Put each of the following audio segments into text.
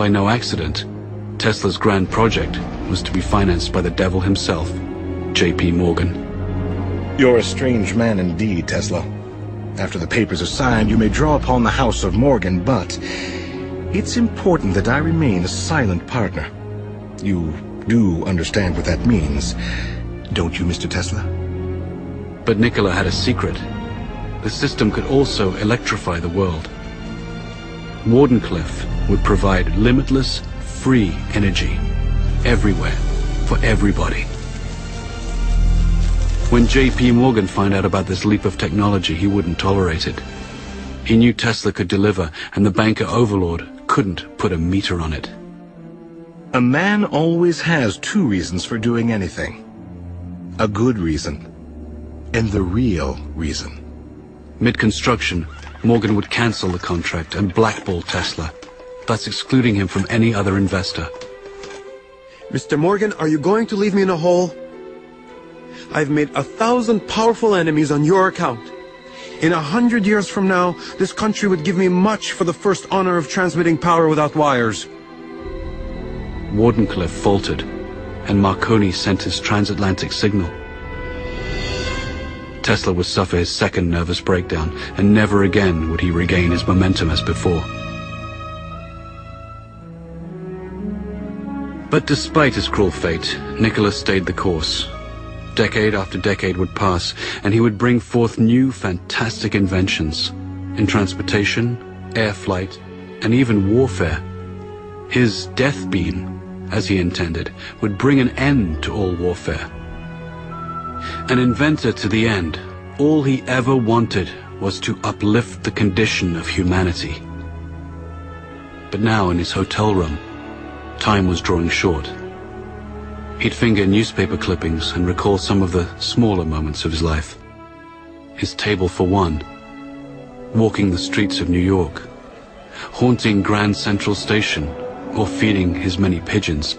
By no accident, Tesla's grand project was to be financed by the devil himself, J.P. Morgan. You're a strange man indeed, Tesla. After the papers are signed, you may draw upon the House of Morgan, but it's important that I remain a silent partner. You do understand what that means, don't you, Mr. Tesla? But Nikola had a secret. The system could also electrify the world. Wardenclyffe would provide limitless, free energy, everywhere, for everybody. When J.P. Morgan found out about this leap of technology, he wouldn't tolerate it. He knew Tesla could deliver, and the banker overlord couldn't put a meter on it. A man always has two reasons for doing anything. A good reason, and the real reason. Mid-construction, Morgan would cancel the contract and blackball Tesla, thus excluding him from any other investor. Mr. Morgan, are you going to leave me in a hole? I've made 1,000 powerful enemies on your account. In 100 years from now, this country would give me much for the first honor of transmitting power without wires. Wardenclyffe faltered, and Marconi sent his transatlantic signal. Tesla would suffer his second nervous breakdown, and never again would he regain his momentum as before. But despite his cruel fate, Nikola stayed the course. Decade after decade would pass, and he would bring forth new fantastic inventions in transportation, air flight, and even warfare. His death beam, as he intended, would bring an end to all warfare. An inventor to the end, all he ever wanted was to uplift the condition of humanity. But now in his hotel room, time was drawing short. He'd finger newspaper clippings and recall some of the smaller moments of his life. His table for one, walking the streets of New York, haunting Grand Central Station, or feeding his many pigeons.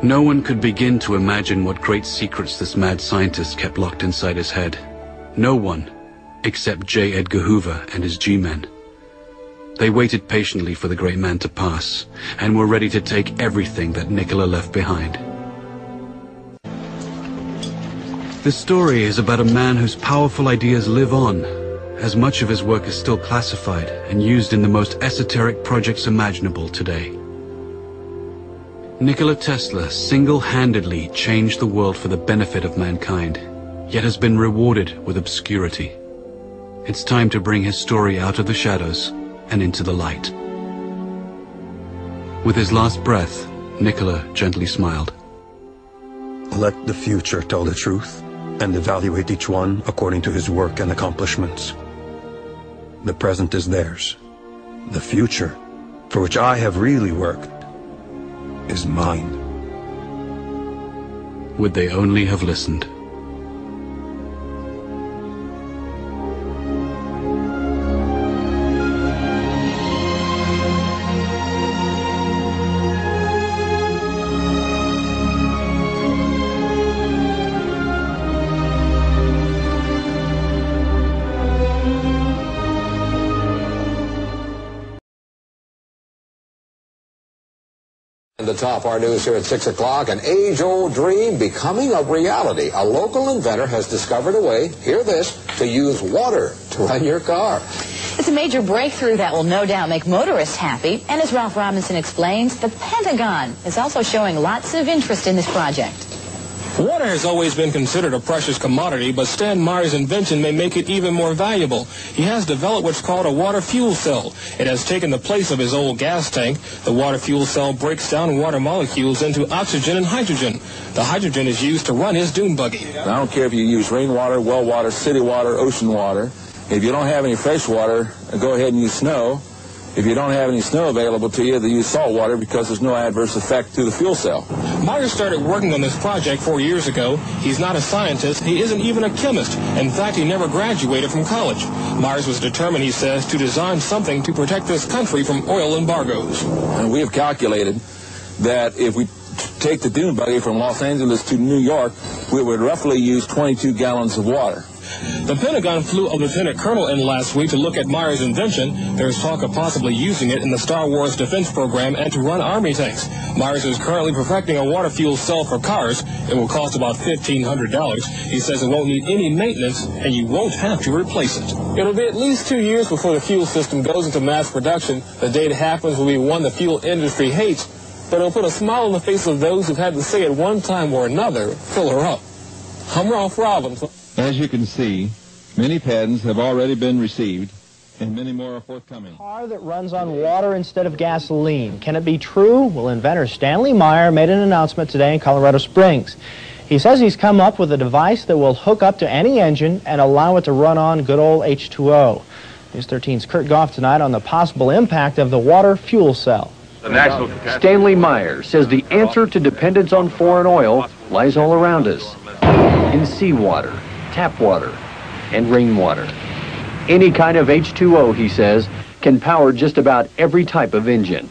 No one could begin to imagine what great secrets this mad scientist kept locked inside his head. No one, except J. Edgar Hoover and his G-men. They waited patiently for the great man to pass, and were ready to take everything that Nikola left behind. This story is about a man whose powerful ideas live on, as much of his work is still classified and used in the most esoteric projects imaginable today. Nikola Tesla single-handedly changed the world for the benefit of mankind, yet has been rewarded with obscurity. It's time to bring his story out of the shadows and into the light. With his last breath, Nikola gently smiled. Let the future tell the truth, and evaluate each one according to his work and accomplishments. The present is theirs. The future, for which I have really worked, is mine. Would they only have listened? The top our news here at 6 o'clock, an age-old dream becoming a reality. A local inventor has discovered a way, hear this, to use water to run your car. It's a major breakthrough that will no doubt make motorists happy. And as Ralph Robinson explains, the Pentagon is also showing lots of interest in this project. Water has always been considered a precious commodity, but Stan Meyer's invention may make it even more valuable. He has developed what's called a water fuel cell. It has taken the place of his old gas tank. The water fuel cell breaks down water molecules into oxygen and hydrogen. The hydrogen is used to run his dune buggy. I don't care if you use rainwater, well water, city water, ocean water. If you don't have any fresh water, go ahead and use snow. If you don't have any snow available to you, then use salt water because there's no adverse effect to the fuel cell. Meyer started working on this project 4 years ago. He's not a scientist. He isn't even a chemist. In fact, he never graduated from college. Myers was determined, he says, to design something to protect this country from oil embargoes. And we have calculated that if we take the dune buggy from Los Angeles to New York, we would roughly use 22 gallons of water. The Pentagon flew a lieutenant colonel in last week to look at Myers' invention. There's talk of possibly using it in the Star Wars defense program and to run Army tanks. Myers is currently perfecting a water fuel cell for cars. It will cost about $1,500. He says it won't need any maintenance, and you won't have to replace it. It'll be at least 2 years before the fuel system goes into mass production. The day it happens will be one the fuel industry hates, but it'll put a smile on the face of those who've had to say at one time or another, fill her up. I'm Ralph Robinson. As you can see, many patents have already been received, and many more are forthcoming. A car that runs on water instead of gasoline. Can it be true? Well, inventor Stanley Meyer made an announcement today in Colorado Springs. He says he's come up with a device that will hook up to any engine and allow it to run on good old H2O. News 13's Kurt Goff tonight on the possible impact of the water fuel cell. Stanley Meyer says the answer to dependence on foreign oil lies all around us. In seawater, tap water, and rainwater. Any kind of H2O, he says, can power just about every type of engine.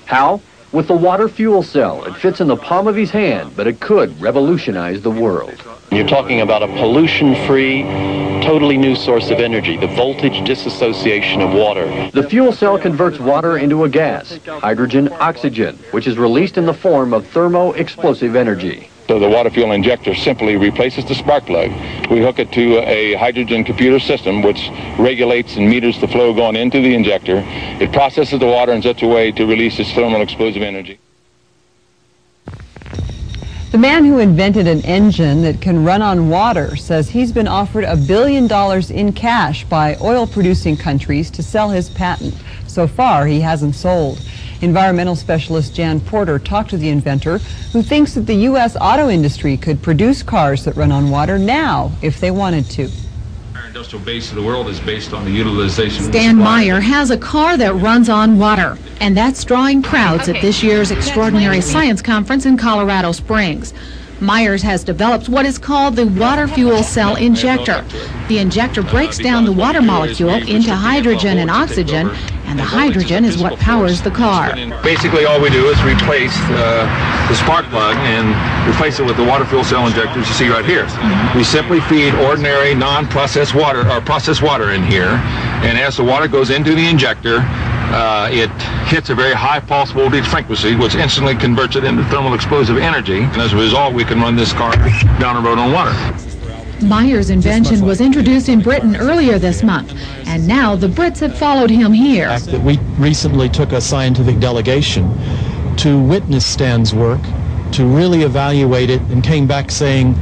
How? With the water fuel cell. It fits in the palm of his hand, but it could revolutionize the world. You're talking about a pollution-free, totally new source of energy, the voltage disassociation of water. The fuel cell converts water into a gas, hydrogen oxygen, which is released in the form of thermo-explosive energy. So the water fuel injector simply replaces the spark plug. We hook it to a hydrogen computer system which regulates and meters the flow going into the injector. It processes the water in such a way to release its thermal explosive energy. The man who invented an engine that can run on water says he's been offered $1 billion in cash by oil-producing countries to sell his patent. So far, he hasn't sold. Environmental specialist Jan Porter talked to the inventor, who thinks that the U.S. auto industry could produce cars that run on water now if they wanted to. Our industrial base of the world is based on the utilization. Stan Meyer has a car that runs on water, and that's drawing crowds at this year's Extraordinary Science Conference in Colorado Springs. Myers has developed what is called the water fuel cell injector. The injector breaks down the water molecule into hydrogen and oxygen, and the hydrogen is what powers the car. Basically, all we do is replace the spark plug and replace it with the water fuel cell injectors you see right here. We simply feed ordinary non-processed water or processed water in here, and as the water goes into the injector, it hits a very high pulse voltage frequency, which instantly converts it into thermal explosive energy, and as a result, we can run this car down the road on water. Myers' invention was introduced in Britain earlier this month, and now the Brits have followed him here. We recently took a scientific delegation to witness Stan's work, to really evaluate it, and came back saying,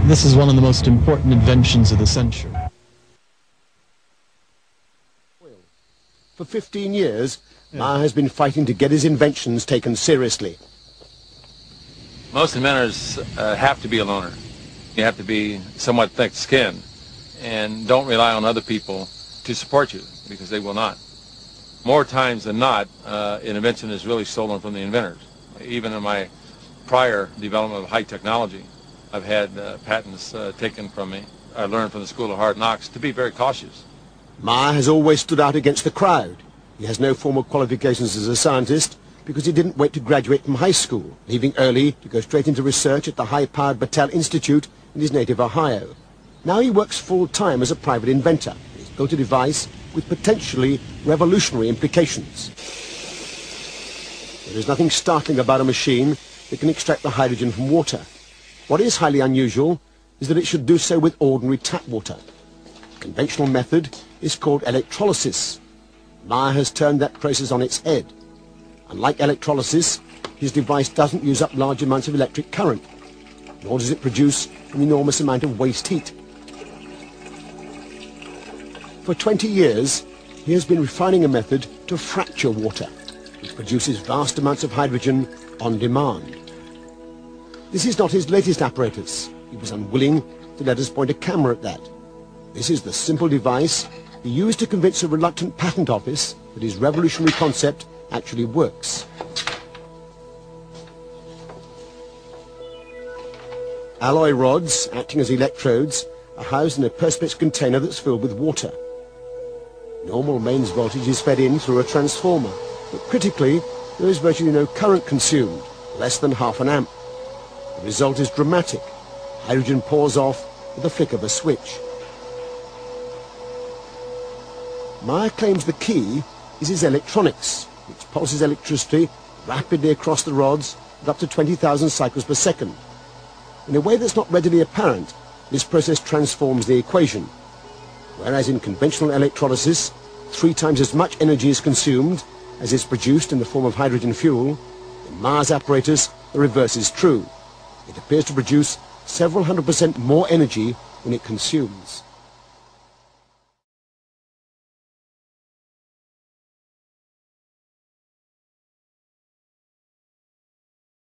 this is one of the most important inventions of the century. For 15 years, Meyer has been fighting to get his inventions taken seriously. Most inventors have to be a loner. You have to be somewhat thick-skinned and don't rely on other people to support you, because they will not. More times than not, an invention is really stolen from the inventors. Even in my prior development of high technology, I've had patents taken from me. I learned from the School of Hard Knocks to be very cautious. Meyer has always stood out against the crowd. He has no formal qualifications as a scientist because he didn't wait to graduate from high school, leaving early to go straight into research at the high-powered Battelle Institute in his native Ohio. Now he works full-time as a private inventor. He's built a device with potentially revolutionary implications. There is nothing startling about a machine that can extract the hydrogen from water. What is highly unusual is that it should do so with ordinary tap water. The conventional method is called electrolysis. Meyer has turned that process on its head. Unlike electrolysis, his device doesn't use up large amounts of electric current, nor does it produce an enormous amount of waste heat. For 20 years, he has been refining a method to fracture water, which produces vast amounts of hydrogen on demand. This is not his latest apparatus. He was unwilling to let us point a camera at that. This is the simple device he used to convince a reluctant patent office that his revolutionary concept actually works. Alloy rods, acting as electrodes, are housed in a perspex container that's filled with water. Normal mains voltage is fed in through a transformer, but critically, there is virtually no current consumed, less than ½ an amp. The result is dramatic. Hydrogen pours off with the flick of a switch. Meyer claims the key is his electronics, which pulses electricity rapidly across the rods at up to 20,000 cycles per second. In a way that's not readily apparent, this process transforms the equation. Whereas in conventional electrolysis, 3 times as much energy is consumed as is produced in the form of hydrogen fuel, in Meyer's apparatus, the reverse is true. It appears to produce several 100% more energy than it consumes.